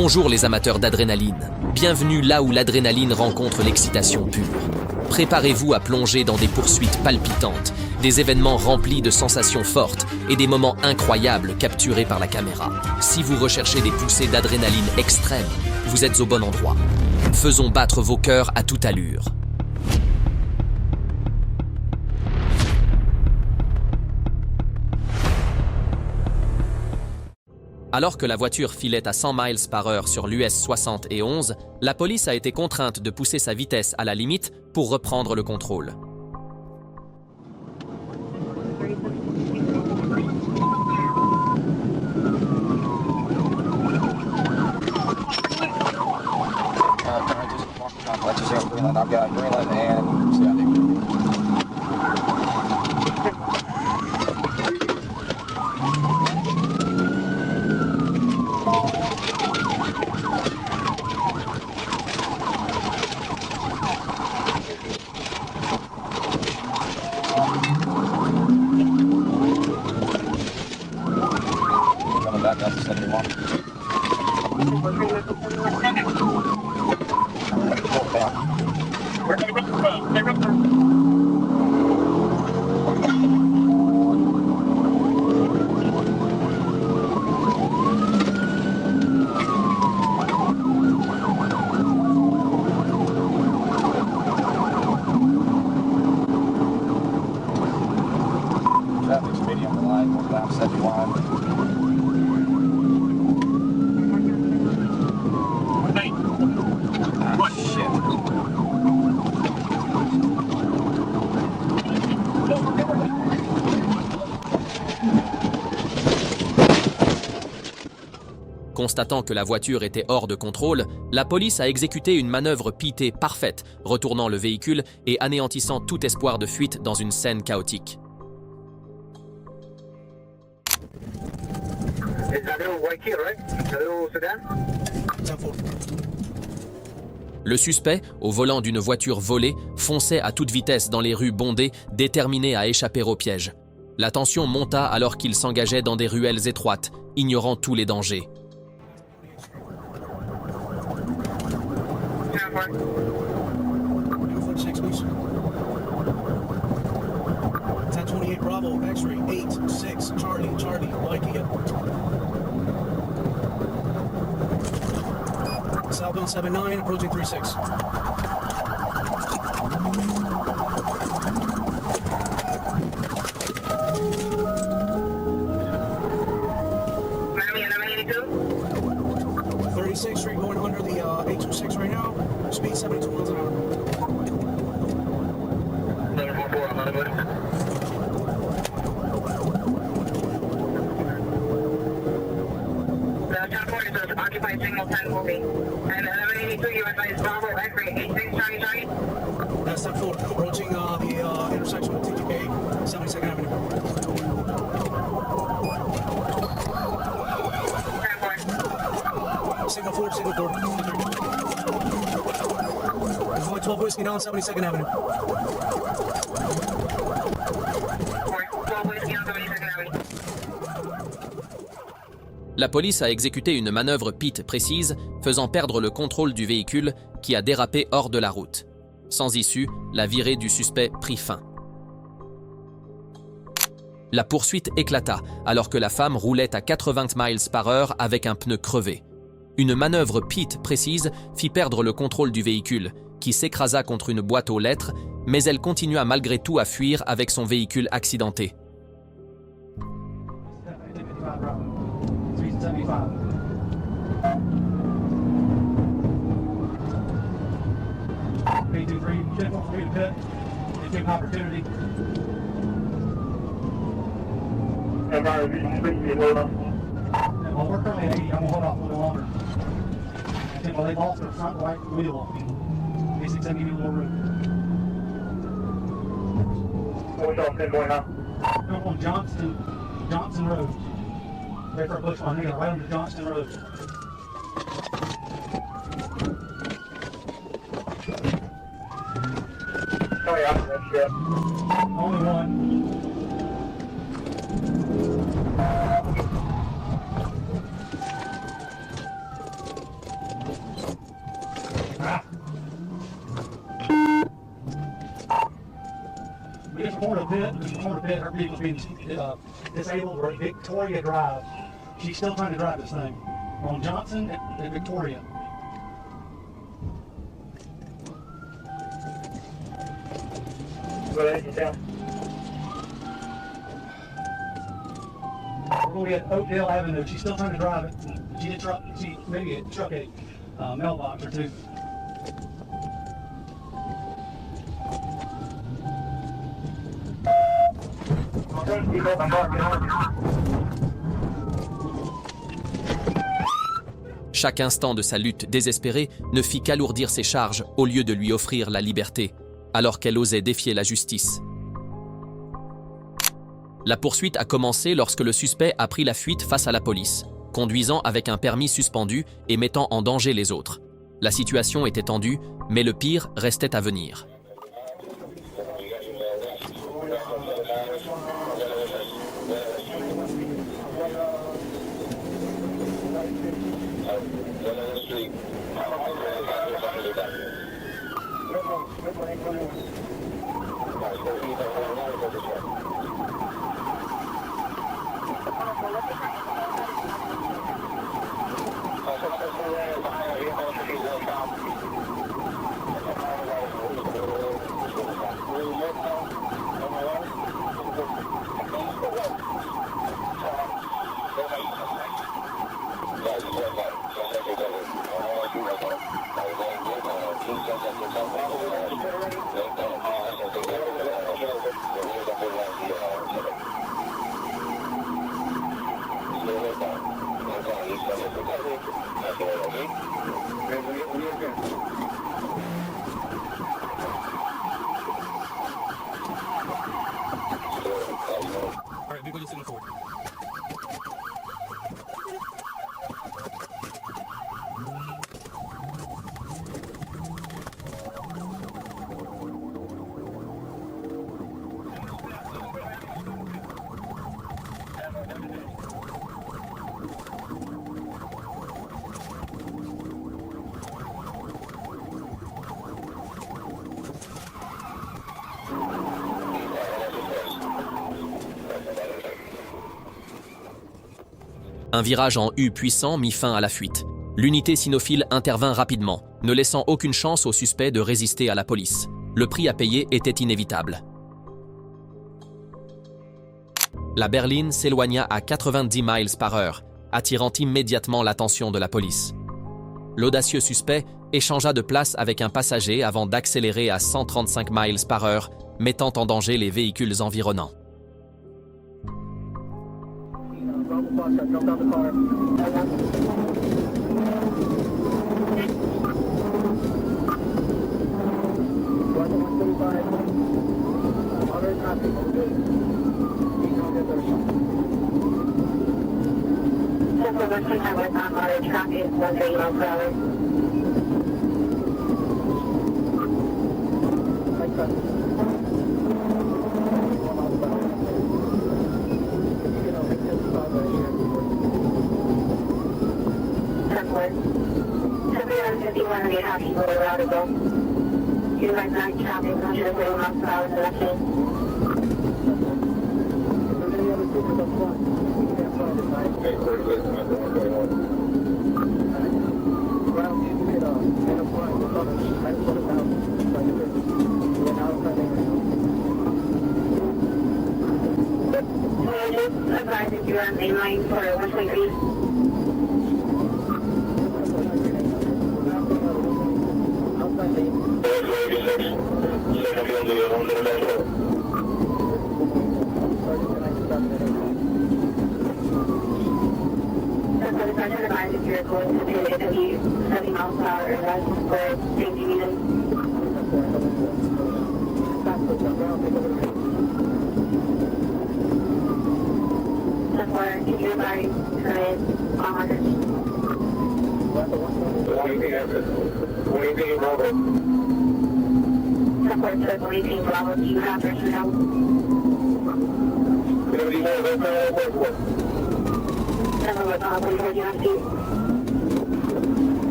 Bonjour les amateurs d'adrénaline, bienvenue là où l'adrénaline rencontre l'excitation pure. Préparez-vous à plonger dans des poursuites palpitantes, des événements remplis de sensations fortes et des moments incroyables capturés par la caméra. Si vous recherchez des poussées d'adrénaline extrêmes, vous êtes au bon endroit. Faisons battre vos cœurs à toute allure. Alors que la voiture filait à 100 miles par heure sur l'US 71, la police a été contrainte de pousser sa vitesse à la limite pour reprendre le contrôle. Traffic's medium the line, we're down 71. Ah, shit. Constatant que la voiture était hors de contrôle, la police a exécuté une manœuvre pitée parfaite, retournant le véhicule et anéantissant tout espoir de fuite dans une scène chaotique. Le suspect, au volant d'une voiture volée, fonçait à toute vitesse dans les rues bondées, déterminé à échapper au piège. La tension monta alors qu'il s'engageait dans des ruelles étroites, ignorant tous les dangers. Bravo, X-ray 86, Charlie, Ikea. Southbound 79, approaching 36. Miami, 82? 36th Street going under the 826 right now. Speed 72 miles an hour. 744, I'm on the move. Occupied signal 10 will be. And 1182, you advise Bravo, X-ray 86, Charlie. That's 10-4, approaching the intersection with TTK, 72nd Avenue. 10-4. Signal 4, signal 4. Avoid 12 Whiskey down 72nd Avenue. 12 Whiskey on 72nd Avenue. La police a exécuté une manœuvre pit précise, faisant perdre le contrôle du véhicule qui a dérapé hors de la route. Sans issue, la virée du suspect prit fin. La poursuite éclata alors que la femme roulait à 80 miles par heure avec un pneu crevé. Une manœuvre pit précise fit perdre le contrôle du véhicule, qui s'écrasa contre une boîte aux lettres, mais elle continua malgré tout à fuir avec son véhicule accidenté. 75. P23, check on free to cut. They take an opportunity. And while we're currently at 80, I'm gonna hold off a little longer. I think while they lost their front right wheel on me, basically give me a little room. What's up, 10 going now? Come on Johnson Road. Right for a bush one, they got right on the Johnston Road. Oh yeah, that's good. Only one. Florida Pit, her vehicle's being disabled. We're at Victoria Drive. She's still trying to drive this thing. We're on Johnson and Victoria. Go ahead, you down. We're going to be at Oakdale Avenue. She's still trying to drive it. She maybe a truck a mailbox or two. Chaque instant de sa lutte désespérée ne fit qu'alourdir ses charges au lieu de lui offrir la liberté, alors qu'elle osait défier la justice. La poursuite a commencé lorsque le suspect a pris la fuite face à la police, conduisant avec un permis suspendu et mettant en danger les autres. La situation était tendue, mais le pire restait à venir. Un virage en U puissant mit fin à la fuite. L'unité cynophile intervint rapidement, ne laissant aucune chance au suspect de résister à la police. Le prix à payer était inévitable. La berline s'éloigna à 90 miles par heure, attirant immédiatement l'attention de la police. L'audacieux suspect échangea de place avec un passager avant d'accélérer à 135 miles par heure, mettant en danger les véhicules environnants.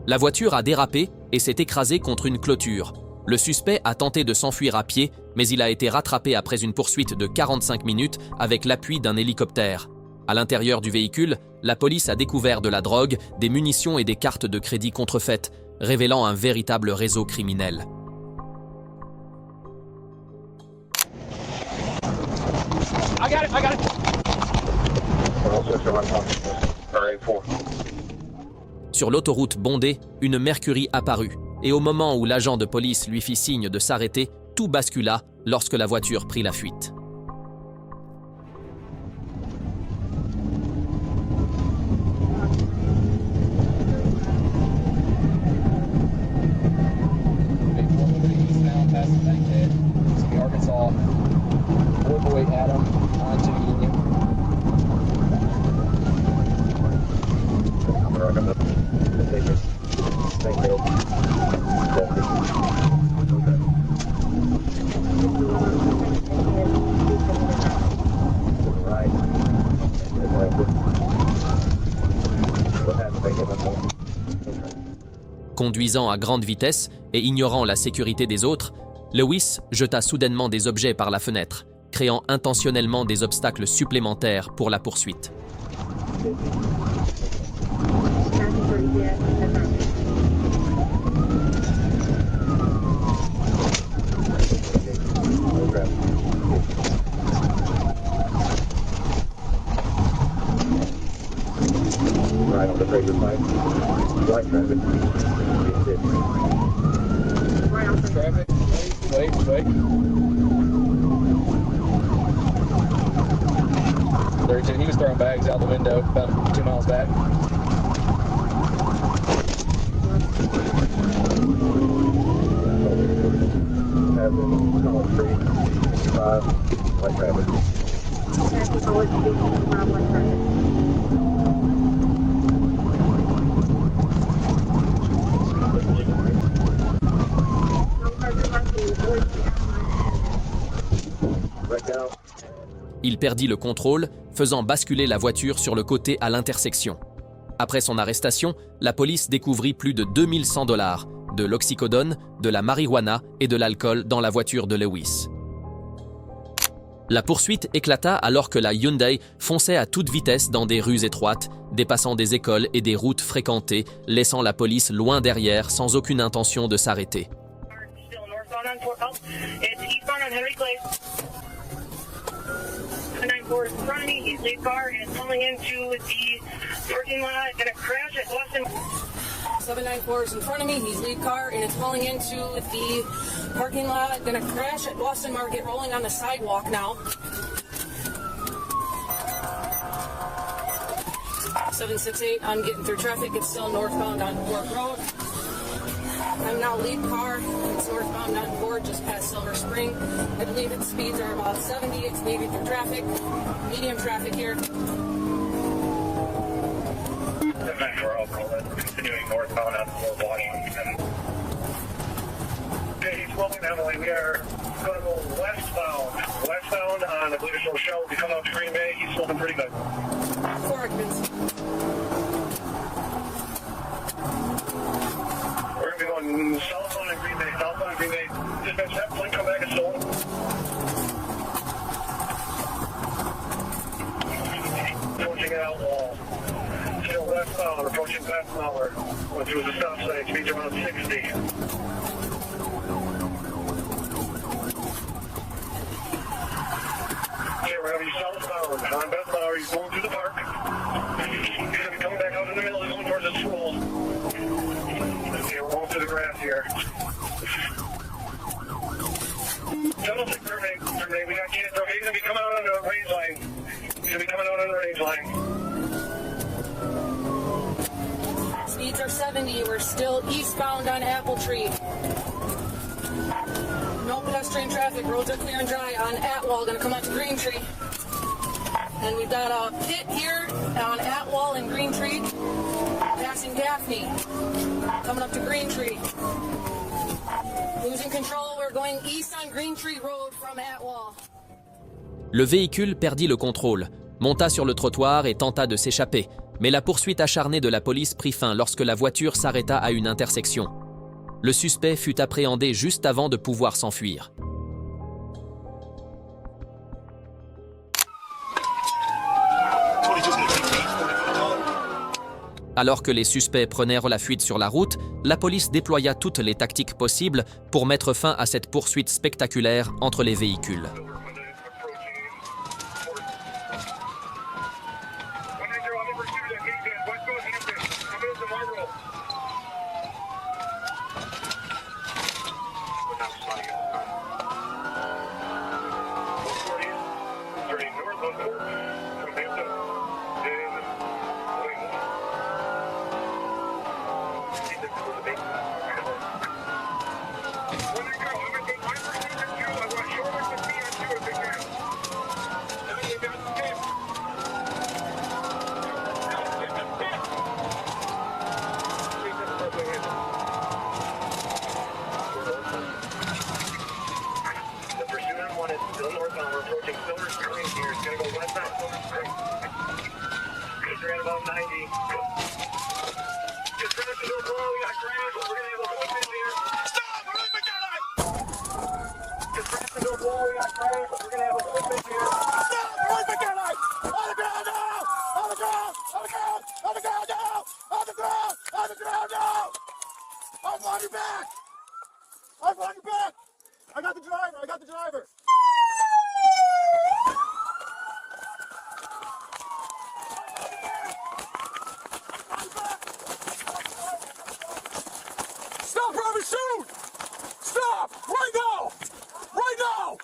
La voiture a dérapé et s'est écrasée contre une clôture. Le suspect a tenté de s'enfuir à pied, mais il a été rattrapé après une poursuite de 45 minutes avec l'appui d'un hélicoptère. À l'intérieur du véhicule, la police a découvert de la drogue, des munitions et des cartes de crédit contrefaites, révélant un véritable réseau criminel. I got it. Sur l'autoroute bondée, une Mercury apparut, et au moment où l'agent de police lui fit signe de s'arrêter, tout bascula lorsque la voiture prit la fuite. Conduisant à grande vitesse et ignorant la sécurité des autres, Lewis jeta soudainement des objets par la fenêtre, créant intentionnellement des obstacles supplémentaires pour la poursuite. Traffic. Wait. He was throwing bags out the window about 2 miles back. Il perdit le contrôle, faisant basculer la voiture sur le côté à l'intersection. Après son arrestation, la police découvrit plus de 2100 $, de l'oxycodone, de la marijuana et de l'alcool dans la voiture de Lewis. La poursuite éclata alors que la Hyundai fonçait à toute vitesse dans des rues étroites, dépassant des écoles et des routes fréquentées, laissant la police loin derrière sans aucune intention de s'arrêter. The 9-4 is in front of me, he's lead car and it's pulling into the parking lot, gonna crash at Boston. 794 is in front of me, he's lead car and it's pulling into the parking lot, gonna crash at Boston Market, rolling on the sidewalk now. 768, I'm getting through traffic, it's still northbound on Warp Road. I'm now lead car, it's northbound on Ford, just past Silver Spring. I believe its speeds are about 70, it's leaving through traffic, medium traffic here. 794, I'll call it, continuing northbound on Ford Washington. Okay, he's rolling heavily, we are going to go westbound on, I believe it's Rochelle, we come out to Green Bay, he's smoking pretty good. 4 occupants. Southbound and Green Bay, dispatch that plane, come back and stolen. Approaching an outlaw. Still westbound, approaching Pathmauer. Went through the stop sign, speeds around 60. Okay, we're going to be southbound on Bethmauer. He's going through the park. He's going to be coming back out in the middle, he's going towards the school. Okay, we're going through the grass here. Tunnel 6 terminate. We got can't throw. He's going to be coming out on the range line. Speeds are 70. 70. We're still eastbound on Apple Tree. No pedestrian traffic. Roads are clear and dry on Atwall. Gonna come out to Green Tree. And we've got a pit here on Atwall and Green Tree. Passing Gaffney. Coming up to Green Tree. Losing control. We're going east on Green Tree Road from Atwall. Le véhicule perdit le contrôle, monta sur le trottoir et tenta de s'échapper, mais la poursuite acharnée de la police prit fin lorsque la voiture s'arrêta à une intersection. Le suspect fut appréhendé juste avant de pouvoir s'enfuir. Alors que les suspects prenaient la fuite sur la route, la police déploya toutes les tactiques possibles pour mettre fin à cette poursuite spectaculaire entre les véhicules. Stop driving soon! Stop! Right now! Right now!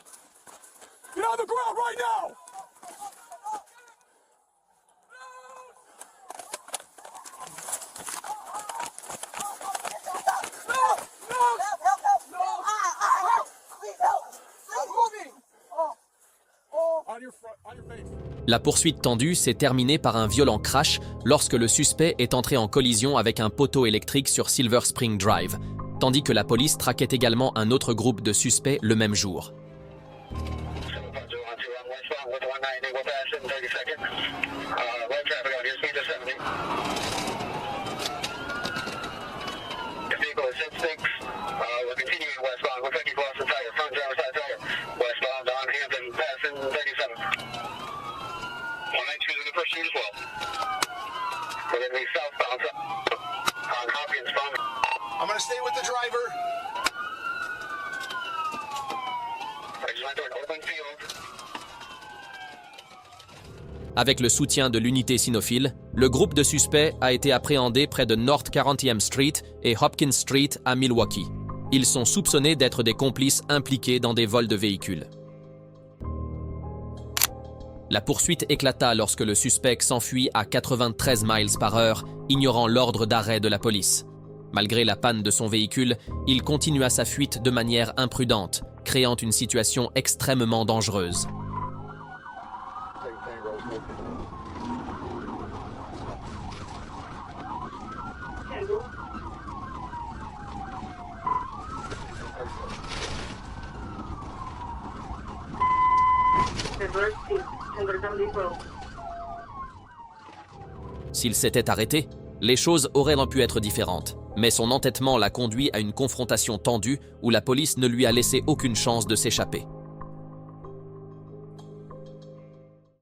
Get on the ground right now! La poursuite tendue s'est terminée par un violent crash lorsque le suspect est entré en collision avec un poteau électrique sur Silver Spring Drive, tandis que la police traquait également un autre groupe de suspects le même jour. I'm gonna stay with the driver. Avec le soutien de l'unité cynophile, le groupe de suspects a été appréhendé près de North 40th Street et Hopkins Street à Milwaukee. Ils sont soupçonnés d'être des complices impliqués dans des vols de véhicules. La poursuite éclata lorsque le suspect s'enfuit à 93 miles par heure, ignorant l'ordre d'arrêt de la police. Malgré la panne de son véhicule, il continua sa fuite de manière imprudente, créant une situation extrêmement dangereuse. S'il s'était arrêté, les choses auraient pu être différentes, mais son entêtement l'a conduit à une confrontation tendue où la police ne lui a laissé aucune chance de s'échapper.